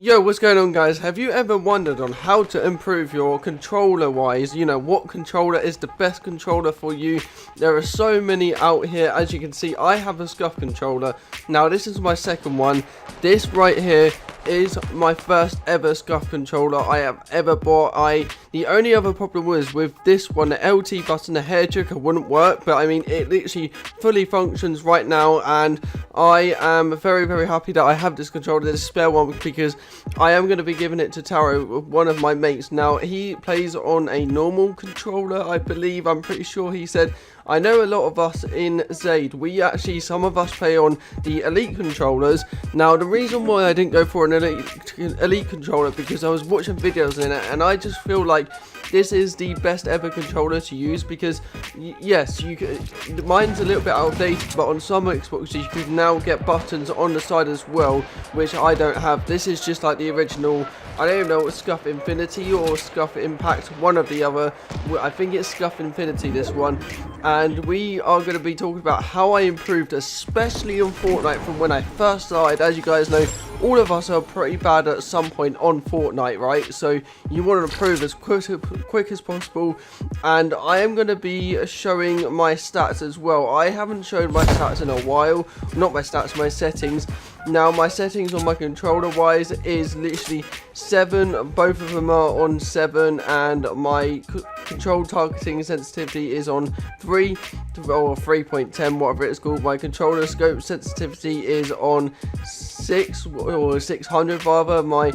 Yo, what's going on, guys? Have you ever wondered on how to improve your controller wise? You know, what controller is the best controller for you? There are so many out here. As you can see, I have a scuff controller. Now, this is my second one. This right here is my first ever scuff controller I have ever bought. The only other problem was with this one, the LT button, the hair trigger wouldn't work, but I mean, it literally fully functions right now, and I am very happy that I have this controller, this spare one, because I am going to be giving it to Taro, one of my mates. Now, he plays on a normal controller, I believe. I'm pretty sure he said. I know a lot of us in Zaid, some of us play on the Elite controllers. Now, the reason why I didn't go for an Elite controller, because I was watching videos in it, and I just feel like this is the best ever controller to use, because yes, mine's a little bit outdated, but on some Xboxes you can now get buttons on the side as well, which I don't have. This is just like the original. I don't even know what Scuff Infinity or Scuff Impact, one of the other. I think it's Scuff Infinity, this one. And we are going to be talking about how I improved, especially on Fortnite from when I first started. As you guys know, all of us are pretty bad at some point on Fortnite, right? So you want to improve as quick as possible. And I am going to be showing my stats as well. I haven't showed my stats in a while. Not my stats, my settings. Now, my settings on my controller wise is literally 7. Both of them are on 7, and my control targeting sensitivity is on 3 or 3.10, whatever it's called. My controller scope sensitivity is on 6 or 600 rather. My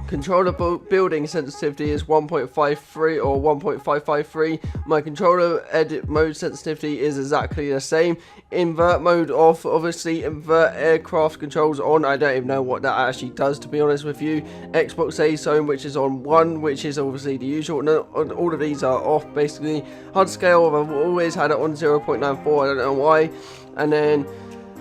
controller building sensitivity is 1.53 or 1.553. My controller edit mode sensitivity is exactly the same. Invert mode off, obviously. Invert aircraft controls on. I don't even know what that actually does, to be honest with you. Xbox A zone, which is on 1, which is obviously the usual. No, all of these are off, basically. HUD scale, I've always had it on 0.94. I don't know why. And then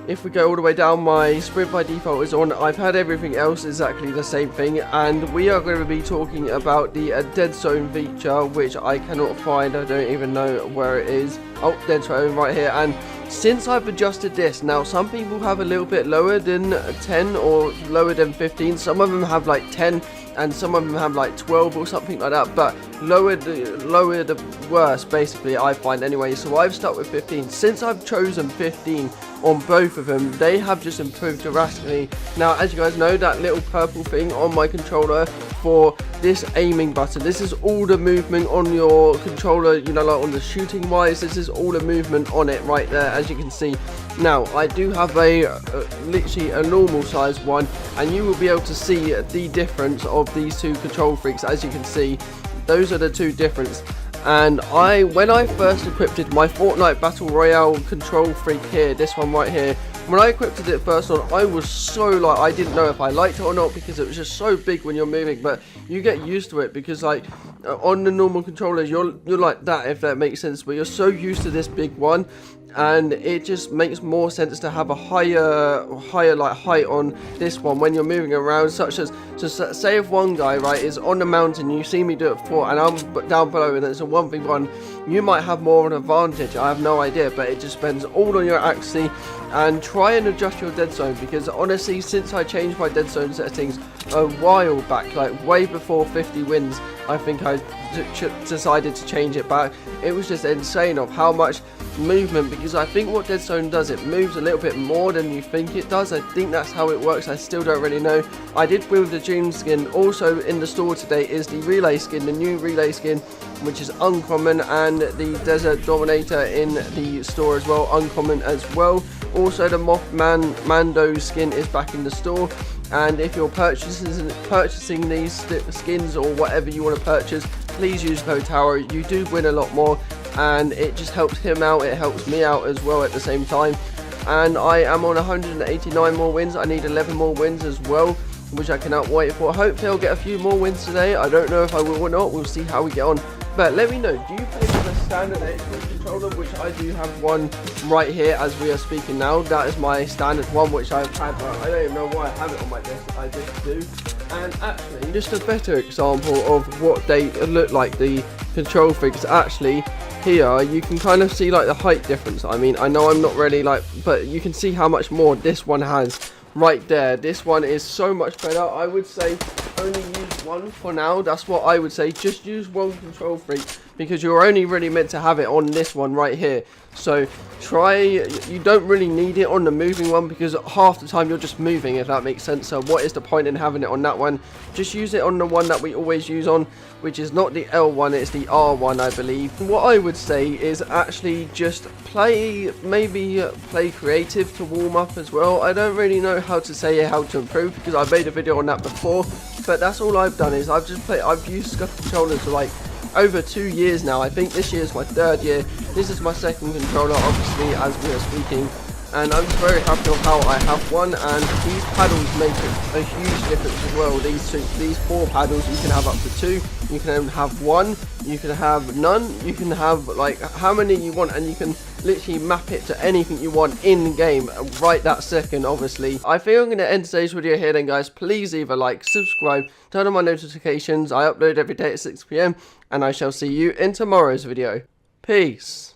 if we go all the way down, my sprint by default is on. I've had everything else exactly the same thing, and we are going to be talking about the dead zone feature, which I cannot find. I don't even know where it is. Oh, dead zone right here. And since I've adjusted this, now some people have a little bit lower than 10 or lower than 15. Some of them have like 10, and some of them have like 12 or something like that, but lower the worse, basically, I find anyway. So I've stuck with 15. Since I've chosen 15 on both of them, they have just improved drastically. Now, as you guys know, that little purple thing on my controller for this aiming button, this is all the movement on your controller, you know, like on the shooting wise, this is all the movement on it right there, as you can see. Now, I do have literally a normal size one, and you will be able to see the difference of these two control freaks. As you can see, those are the two difference. And when I first equipped my Fortnite Battle Royale control freak here, this one right here, when I equipped it first on, I was so like, I didn't know if I liked it or not, because it was just so big when you're moving. But you get used to it, because like on the normal controllers, you're like that, if that makes sense. But you're so used to this big one, and it just makes more sense to have a higher like height on this one when you're moving around. Such as, just say if one guy right is on the mountain, you see me do it before, and I'm down below, and it's a 1v1, you might have more of an advantage. I have no idea, but it just depends all on your accuracy. And try and adjust your dead zone, because honestly, since I changed my dead zone settings a while back, like way before 50 wins, I think I decided to change it back. It was just insane of how much movement, because I think what dead zone does, it moves a little bit more than you think it does. I think that's how it works. I still don't really know. I did build the June skin. Also in the store today is the relay skin, the new relay skin, which is uncommon, and the Desert Dominator in the store as well, uncommon as well. Also, the Mothman Mando skin is back in the store, and if you're purchasing these skins or whatever you want to purchase, please use code Tower. You do win a lot more, and it just helps him out, it helps me out as well at the same time. And I am on 189 more wins. I need 11 more wins as well, which I cannot wait for. Hopefully I'll get a few more wins today. I don't know if I will or not, we'll see how we get on. But let me know, do you play with a standard Xbox controller, which I do have one right here as we are speaking now. That is my standard one, which I've had, I don't even know why I have it on my desk, I just do. And actually, just a better example of what they look like, the control freaks, actually, here you can kind of see like the height difference. I mean, I know I'm not really like, but you can see how much more this one has right there. This one is so much better. I would say only use one for now. That's what I would say. Just use one control freak, because you're only really meant to have it on this one right here. So you don't really need it on the moving one, because half the time you're just moving, if that makes sense. So what is the point in having it on that one? Just use it on the one that we always use on, which is not the L1, it's the R1, I believe. What I would say is actually just maybe play creative to warm up as well. I don't really know how to say how to improve, because I made a video on that before, but that's all I've done is I've used Scuff controllers for like over 2 years now. I think this year is my 3rd year. This is my 2nd controller, obviously, as we are speaking, and I'm just very happy with how I have one. And these paddles make a huge difference as well. These 4 paddles, you can have up to 2, you can have 1, you can have none, you can have like how many you want, and you can literally map it to anything you want in game right that second. Obviously, I think I'm going to end today's video here then, guys. Please either like, subscribe, turn on my notifications. I upload every day at 6 PM, and I shall see you in tomorrow's video. Peace.